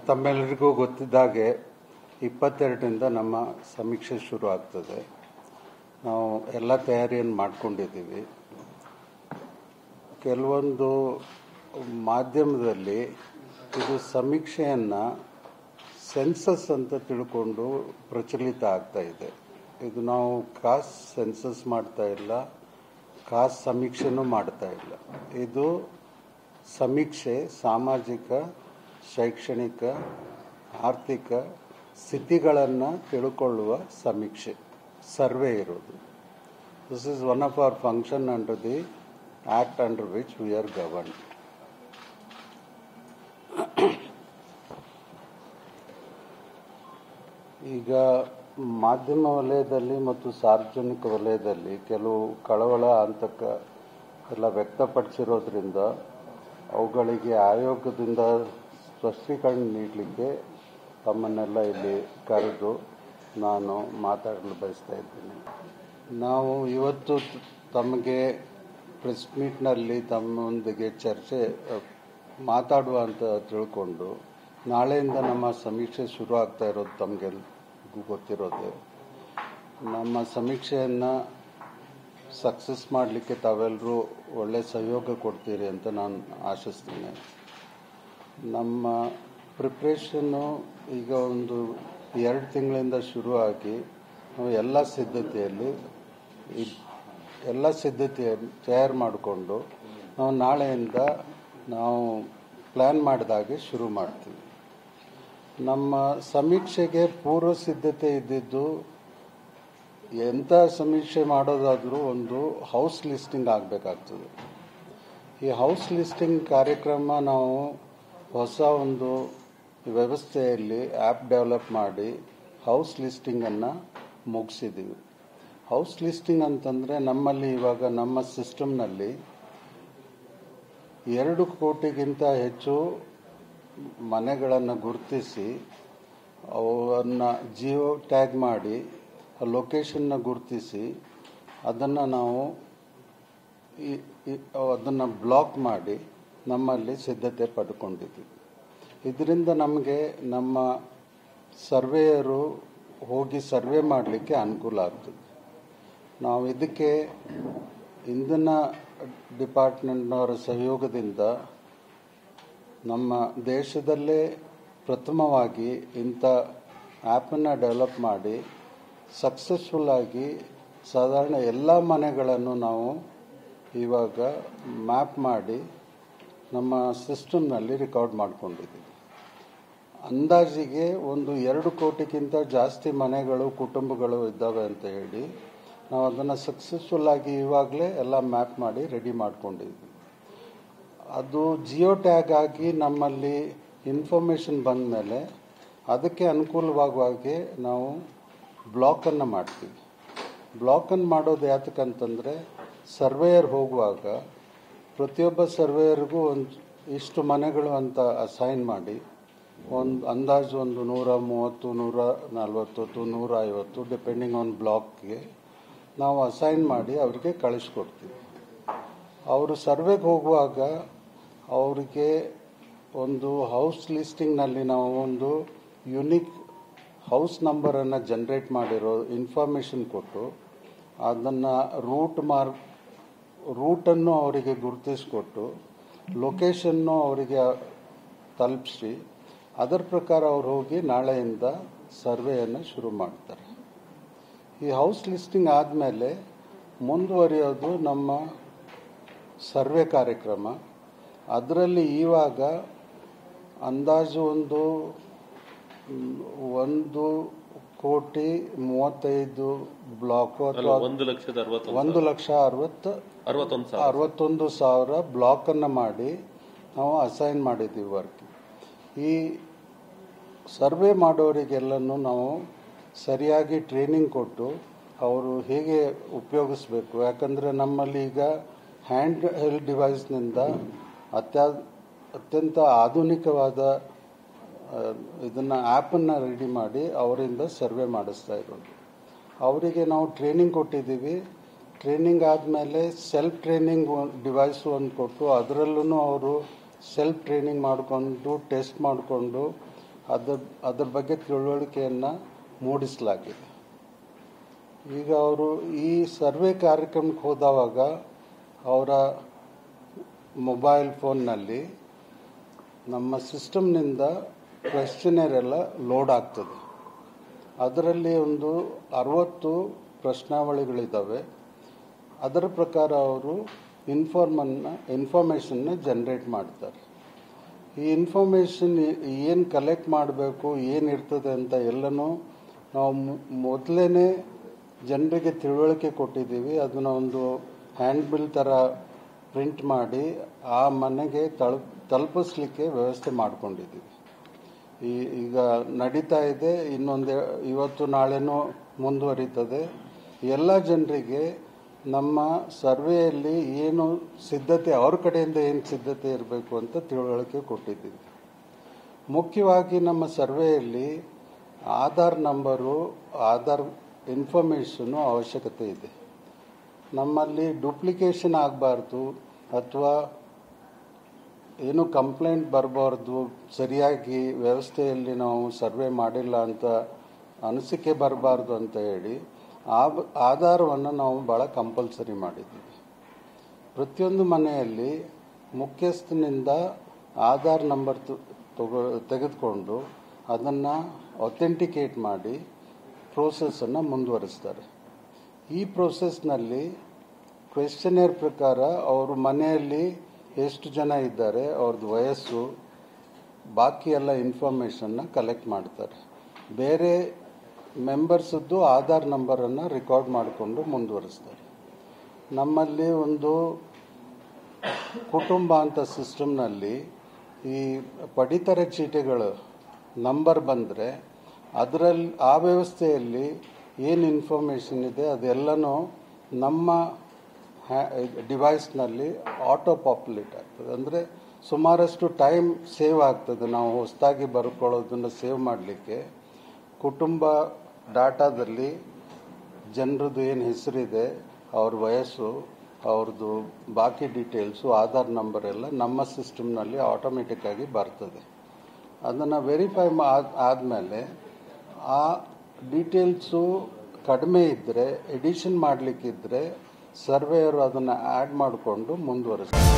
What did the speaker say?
ತಮ್ಮೆಲ್ಲರಿಗೂ ಗೊತ್ತಿದ್ದಾಗೆ 22ರಿಂದ ನಮ್ಮ ಸಮೀಕ್ಷೆ ಶುರು ಆಗ್ತದೆ. ನಾವು ಎಲ್ಲ ತಯಾರಿಯನ್ನು ಮಾಡ್ಕೊಂಡಿದ್ದೀವಿ. ಕೆಲವೊಂದು ಮಾಧ್ಯಮದಲ್ಲಿ ಇದು ಸಮೀಕ್ಷೆಯನ್ನು ಸೆನ್ಸಸ್ ಅಂತ ತಿಳ್ಕೊಂಡು ಪ್ರಚಲಿತ ಆಗ್ತಾ ಇದೆ. ಇದು ನಾವು ಕಾಸ್ಟ್ ಸೆನ್ಸಸ್ ಮಾಡ್ತಾ ಇಲ್ಲ, ಕಾಸ್ಟ್ ಸಮೀಕ್ಷೆನೂ ಮಾಡ್ತಾ ಇಲ್ಲ. ಇದು ಸಮೀಕ್ಷೆ ಸಾಮಾಜಿಕ, ಶೈಕ್ಷಣಿಕ, ಆರ್ಥಿಕ ಸ್ಥಿತಿಗಳನ್ನು ತಿಳ್ಕೊಳ್ಳುವ ಸಮೀಕ್ಷೆ, ಸರ್ವೆ ಇರೋದು. This is one of our function under the act under which we are governed. ಈಗ ಮಾಧ್ಯಮ ವಲಯದಲ್ಲಿ ಮತ್ತು ಸಾರ್ವಜನಿಕ ವಲಯದಲ್ಲಿ ಕೆಲವು ಕಳವಳ ಅಂತಕ ಎಲ್ಲ ವ್ಯಕ್ತಪಡಿಸಿರೋದ್ರಿಂದ ಅವುಗಳಿಗೆ ಆಯೋಗದಿಂದ ಸ್ಪಷ್ಟೀಕರಣ ನೀಡಲಿಕ್ಕೆ ತಮ್ಮನ್ನೆಲ್ಲ ಇಲ್ಲಿ ಕರೆದು ನಾನು ಮಾತಾಡಲು ಬಯಸ್ತಾ ಇದ್ದೀನಿ. ನಾವು ಇವತ್ತು ತಮಗೆ ಪ್ರೆಸ್ ಮೀಟ್ನಲ್ಲಿ ತಮ್ಮೊಂದಿಗೆ ಚರ್ಚೆ ಮಾತಾಡುವ ಅಂತ ತಿಳ್ಕೊಂಡು ನಾಳೆಯಿಂದ ನಮ್ಮ ಸಮೀಕ್ಷೆ ಶುರು ಆಗ್ತಾ ಇರೋದು ತಮಗೆಲ್ಲರಿಗೂ ಗೊತ್ತಿರೋದು. ನಮ್ಮ ಸಮೀಕ್ಷೆಯನ್ನು ಸಕ್ಸಸ್ ಮಾಡಲಿಕ್ಕೆ ತಾವೆಲ್ಲರೂ ಒಳ್ಳೆಯ ಸಹಯೋಗ ಕೊಡ್ತೀರಿ ಅಂತ ನಾನು ಆಶಿಸ್ತೀನಿ. ನಮ್ಮ ಪ್ರಿಪ್ರೇಷನ್ನು ಈಗ ಒಂದು 2 ತಿಂಗಳಿಂದ ಶುರುವಾಗಿ ನಾವು ಎಲ್ಲ ಸಿದ್ಧತೆಯನ್ನು ತಯಾರು ಮಾಡಿಕೊಂಡು ನಾವು ನಾಳೆಯಿಂದ ನಾವು ಪ್ಲ್ಯಾನ್ ಮಾಡಿದಾಗೆ ಶುರು ಮಾಡ್ತೀವಿ. ನಮ್ಮ ಸಮೀಕ್ಷೆಗೆ ಪೂರ್ವ ಸಿದ್ಧತೆ ಇದ್ದಿದ್ದು, ಎಂಥ ಸಮೀಕ್ಷೆ ಮಾಡೋದಾದರೂ ಒಂದು ಹೌಸ್ ಲಿಸ್ಟಿಂಗ್ ಆಗಬೇಕಾಗ್ತದೆ. ಈ ಹೌಸ್ ಲಿಸ್ಟಿಂಗ್ ಕಾರ್ಯಕ್ರಮ ನಾವು ಹೊಸ ಒಂದು ವ್ಯವಸ್ಥೆಯಲ್ಲಿ ಆ್ಯಪ್ ಡೆವಲಪ್ ಮಾಡಿ ಹೌಸ್ ಲಿಸ್ಟಿಂಗನ್ನು ಮುಗಿಸಿದ್ದೀವಿ. ಹೌಸ್ ಲಿಸ್ಟಿಂಗ್ ಅಂತಂದರೆ ನಮ್ಮಲ್ಲಿ ಇವಾಗ ನಮ್ಮ ಸಿಸ್ಟಮ್ನಲ್ಲಿ 2 ಕೋಟಿಗಿಂತ ಹೆಚ್ಚು ಮನೆಗಳನ್ನು ಗುರುತಿಸಿ ಅವನ್ನು ಜಿಯೋ ಟ್ಯಾಗ್ ಮಾಡಿ ಲೊಕೇಶನ್ನ ಗುರುತಿಸಿ ಅದನ್ನು ನಾವು ಅದನ್ನು ಬ್ಲಾಕ್ ಮಾಡಿ ನಮ್ಮಲ್ಲಿ ಸಿದ್ಧತೆ ಪಡ್ಕೊಂಡಿದ್ದೀವಿ. ಇದರಿಂದ ನಮಗೆ ನಮ್ಮ ಸರ್ವೇಯರು ಹೋಗಿ ಸರ್ವೆ ಮಾಡಲಿಕ್ಕೆ ಅನುಕೂಲ ಆಗ್ತದೆ. ನಾವು ಇದಕ್ಕೆ ಇಂಧನ ಡಿಪಾರ್ಟ್ಮೆಂಟ್ನವರ ಸಹಯೋಗದಿಂದ ನಮ್ಮ ದೇಶದಲ್ಲೇ ಪ್ರಥಮವಾಗಿ ಇಂಥ ಆ್ಯಪನ್ನು ಡೆವಲಪ್ ಮಾಡಿ ಸಕ್ಸಸ್ಫುಲ್ಲಾಗಿ ಸಾಧಾರಣ ಎಲ್ಲ ಮನೆಗಳನ್ನು ನಾವು ಇವಾಗ ಮ್ಯಾಪ್ ಮಾಡಿ ನಮ್ಮ ಸಿಸ್ಟಮ್ನಲ್ಲಿ ರೆಕಾರ್ಡ್ ಮಾಡ್ಕೊಂಡಿದ್ದೀವಿ. ಅಂದಾಜಿಗೆ ಒಂದು 2 ಕೋಟಿಗಿಂತ ಜಾಸ್ತಿ ಮನೆಗಳು, ಕುಟುಂಬಗಳು ಇದ್ದಾವೆ ಅಂತ ಹೇಳಿ ನಾವು ಅದನ್ನು ಸಕ್ಸಸ್ಫುಲ್ಲಾಗಿ ಇವಾಗಲೇ ಎಲ್ಲ ಮ್ಯಾಪ್ ಮಾಡಿ ರೆಡಿ ಮಾಡ್ಕೊಂಡಿದ್ವಿ. ಅದು ಜಿಯೋ ಟ್ಯಾಗ್ ಆಗಿ ನಮ್ಮಲ್ಲಿ ಇನ್ಫಾರ್ಮೇಷನ್ ಬಂದ ಮೇಲೆ ಅದಕ್ಕೆ ಅನುಕೂಲವಾಗುವ ಹಾಗೆ ನಾವು ಬ್ಲಾಕನ್ನು ಮಾಡ್ತೀವಿ. ಬ್ಲಾಕನ್ನು ಮಾಡೋದು ಯಾತಕ್ಕಂತಂದರೆ ಸರ್ವೇಯರ್ ಹೋಗುವಾಗ ಪ್ರತಿಯೊಬ್ಬ ಸರ್ವೇಯರ್ಗೂ ಇಷ್ಟು ಮನೆಗಳು ಅಂತ ಅಸೈನ್ ಮಾಡಿ ಒಂದು ಅಂದಾಜು ಒಂದು 130, 140, 150 ಡಿಪೆಂಡಿಂಗ್ ಆನ್ ಬ್ಲಾಕ್ಗೆ ನಾವು ಅಸೈನ್ ಮಾಡಿ ಅವರಿಗೆ ಕಳಿಸ್ಕೊಡ್ತೀವಿ. ಅವರು ಸರ್ವೆಗೆ ಹೋಗುವಾಗ ಅವರಿಗೆ ಒಂದು ಹೌಸ್ ಲಿಸ್ಟಿಂಗ್ನಲ್ಲಿ ನಾವು ಒಂದು ಯುನಿಕ್ ಹೌಸ್ ನಂಬರನ್ನು ಜನರೇಟ್ ಮಾಡಿರೋ ಇನ್ಫಾರ್ಮೇಷನ್ ಕೊಟ್ಟು ಅದನ್ನು ರೂಟನ್ನು ಅವರಿಗೆ ಗುರುತಿಸಿಕೊಟ್ಟು ಲೊಕೇಶನ್ನು ಅವರಿಗೆ ತಲುಪಿಸಿ ಅದರ ಪ್ರಕಾರ ಅವ್ರು ಹೋಗಿ ನಾಳೆಯಿಂದ ಸರ್ವೆಯನ್ನು ಶುರು ಮಾಡ್ತಾರೆ. ಈ ಹೌಸ್ ಲಿಸ್ಟಿಂಗ್ ಆದಮೇಲೆ ಮುಂದುವರಿಯೋದು ನಮ್ಮ ಸರ್ವೆ ಕಾರ್ಯಕ್ರಮ. ಅದರಲ್ಲಿ ಇವಾಗ ಅಂದಾಜು ಒಂದು 1,35,00,000 ಬ್ಲಾಕ್ ಅಥವಾ 1,61,000 ಬ್ಲಾಕನ್ನು ಮಾಡಿ ನಾವು ಅಸೈನ್ ಮಾಡಿದ್ದೀವಿ ವರ್ಕ್. ಈ ಸರ್ವೆ ಮಾಡೋರಿಗೆಲ್ಲನೂ ನಾವು ಸರಿಯಾಗಿ ಟ್ರೈನಿಂಗ್ ಕೊಟ್ಟು ಅವರು ಹೇಗೆ ಉಪಯೋಗಿಸ್ಬೇಕು. ಯಾಕಂದರೆ ನಮ್ಮಲ್ಲಿ ಈಗ ಹ್ಯಾಂಡ್ ಹೆಲ್ಡ್ ಡಿವೈಸ್ನಿಂದ ಅತ್ಯಂತ ಆಧುನಿಕವಾದ ಇದನ್ನು ಆ್ಯಪನ್ನು ರೆಡಿ ಮಾಡಿ ಅವರಿಂದ ಸರ್ವೆ ಮಾಡಿಸ್ತಾ ಇರೋದು. ಅವರಿಗೆ ನಾವು ಟ್ರೈನಿಂಗ್ ಕೊಟ್ಟಿದ್ದೀವಿ. ಟ್ರೈನಿಂಗ್ ಆದಮೇಲೆ ಸೆಲ್ಫ್ ಟ್ರೈನಿಂಗ್ ಡಿವೈಸು ಒಂದು ಕೊಟ್ಟು ಅದರಲ್ಲೂ ಅವರು ಸೆಲ್ಫ್ ಟ್ರೈನಿಂಗ್ ಮಾಡಿಕೊಂಡು ಟೆಸ್ಟ್ ಮಾಡಿಕೊಂಡು ಅದರ ಬಗ್ಗೆ ತಿಳುವಳಿಕೆಯನ್ನು ಮೂಡಿಸಲಾಗಿದೆ. ಈಗ ಅವರು ಈ ಸರ್ವೆ ಕಾರ್ಯಕ್ರಮಕ್ಕೆ ಹೋದವಾಗ ಅವರ ಮೊಬೈಲ್ ಫೋನ್ನಲ್ಲಿ ನಮ್ಮ ಸಿಸ್ಟಮ್ನಿಂದ ಕ್ವೆಶ್ಚನರ್ ಎಲ್ಲ ಲೋಡ್ ಆಗ್ತದೆ. ಅದರಲ್ಲಿ ಒಂದು 60 ಪ್ರಶ್ನಾವಳಿಗಳಿದ್ದಾವೆ. ಅದರ ಪ್ರಕಾರ ಅವರು ಇನ್ಫಾರ್ಮೇಷನ್ನ ಜನರೇಟ್ ಮಾಡ್ತಾರೆ. ಈ ಇನ್ಫಾರ್ಮೇಷನ್ ಏನು ಕಲೆಕ್ಟ್ ಮಾಡಬೇಕು, ಏನಿರ್ತದೆ ಅಂತ ಎಲ್ಲನೂ ನಾವು ಮೊದಲೇ ಜನರಿಗೆ ತಿಳುವಳಿಕೆ ಕೊಟ್ಟಿದ್ದೀವಿ. ಅದನ್ನು ಒಂದು ಹ್ಯಾಂಡ್ ಬಿಲ್ ಥರ ಪ್ರಿಂಟ್ ಮಾಡಿ ಆ ಮನೆಗೆ ತಲುಪಿಸ್ಲಿಕ್ಕೆ ವ್ಯವಸ್ಥೆ ಮಾಡ್ಕೊಂಡಿದ್ದೀವಿ. ಈಗ ನಡೀತಾ ಇದೆ, ಇವತ್ತು ನಾಳೆನೂ ಮುಂದುವರಿತದೆ. ಎಲ್ಲ ಜನರಿಗೆ ನಮ್ಮ ಸರ್ವೆಯಲ್ಲಿ ಏನು ಸಿದ್ಧತೆ, ಅವ್ರ ಕಡೆಯಿಂದ ಏನು ಸಿದ್ಧತೆ ಇರಬೇಕು ಅಂತ ತಿಳುವಳಿಕೆ ಕೊಟ್ಟಿದ್ದೀವಿ. ಮುಖ್ಯವಾಗಿ ನಮ್ಮ ಸರ್ವೆಯಲ್ಲಿ ಆಧಾರ್ ನಂಬರು, ಆಧಾರ್ ಇನ್ಫಾರ್ಮೇಷನ್ನು ಅವಶ್ಯಕತೆ ಇದೆ. ನಮ್ಮಲ್ಲಿ ಡುಪ್ಲಿಕೇಶನ್ ಆಗಬಾರ್ದು ಅಥವಾ ಏನು ಕಂಪ್ಲೇಂಟ್ ಬರಬಾರ್ದು, ಸರಿಯಾಗಿ ವ್ಯವಸ್ಥೆಯಲ್ಲಿ ನಾವು ಸರ್ವೆ ಮಾಡಿಲ್ಲ ಅಂತ ಅನಿಸಿಕೆ ಬರಬಾರ್ದು ಅಂತ ಹೇಳಿ ಆಧಾರವನ್ನು ನಾವು ಭಾಳ ಕಂಪಲ್ಸರಿ ಮಾಡಿದ್ದೀವಿ. ಪ್ರತಿಯೊಂದು ಮನೆಯಲ್ಲಿ ಮುಖ್ಯಸ್ಥನಿಂದ ಆಧಾರ್ ನಂಬರ್ ತೆಗೆದುಕೊಂಡು ಅದನ್ನು ಅಥೆಂಟಿಕೇಟ್ ಮಾಡಿ ಪ್ರೋಸೆಸ್ಸನ್ನು ಮುಂದುವರಿಸ್ತಾರೆ. ಈ ಪ್ರೋಸೆಸ್ನಲ್ಲಿ ಕ್ವೆಶ್ಚನರ್ ಪ್ರಕಾರ ಅವರು ಮನೆಯಲ್ಲಿ ಎಷ್ಟು ಜನ ಇದ್ದಾರೆ, ಅವ್ರದ್ದು ವಯಸ್ಸು, ಬಾಕಿ ಎಲ್ಲ ಇನ್ಫಾರ್ಮೇಷನ್ನ ಕಲೆಕ್ಟ್ ಮಾಡ್ತಾರೆ. ಬೇರೆ ಮೆಂಬರ್ಸದ್ದು ಆಧಾರ್ ನಂಬರನ್ನು ರೆಕಾರ್ಡ್ ಮಾಡಿಕೊಂಡು ಮುಂದುವರಿಸ್ತಾರೆ. ನಮ್ಮಲ್ಲಿ ಒಂದು ಕುಟುಂಬ ಅಂತ ಸಿಸ್ಟಮ್ನಲ್ಲಿ ಈ ಪಡಿತರ ಚೀಟಿಗಳು ನಂಬರ್ ಬಂದರೆ ಅದರಲ್ಲಿ ಆ ವ್ಯವಸ್ಥೆಯಲ್ಲಿ ಏನು ಇನ್ಫಾರ್ಮೇಷನ್ ಇದೆ ಅದೆಲ್ಲನೂ ನಮ್ಮ ಡಿವೈಸ್ನಲ್ಲಿ ಆಟೋ ಪಾಪ್ಯುಲೇಟ್ ಆಗ್ತದೆ. ಅಂದರೆ ಸುಮಾರಷ್ಟು ಟೈಮ್ ಸೇವ್ ಆಗ್ತದೆ. ನಾವು ಹೊಸದಾಗಿ ಬರ್ಕೊಳ್ಳೋದನ್ನು ಸೇವ್ ಮಾಡಲಿಕ್ಕೆ ಕುಟುಂಬ ಡಾಟಾದಲ್ಲಿ ಜನರದ್ದು ಏನು ಹೆಸರಿದೆ, ಅವ್ರ ವಯಸ್ಸು, ಅವ್ರದ್ದು ಬಾಕಿ ಡೀಟೇಲ್ಸು, ಆಧಾರ್ ನಂಬರ್ ಎಲ್ಲ ನಮ್ಮ ಸಿಸ್ಟಮ್ನಲ್ಲಿ ಆಟೋಮೆಟಿಕ್ಕಾಗಿ ಬರ್ತದೆ. ಅದನ್ನು ವೆರಿಫೈ ಆದಮೇಲೆ ಆ ಡೀಟೇಲ್ಸು ಕಡಿಮೆ ಇದ್ದರೆ, ಎಡಿಷನ್ ಮಾಡಲಿಕ್ಕಿದ್ರೆ ಸರ್ವೇಯರು ಅದನ್ನು ಆ್ಯಡ್ ಮಾಡಿಕೊಂಡು ಮುಂದುವರಿಸ್ತಾರೆ.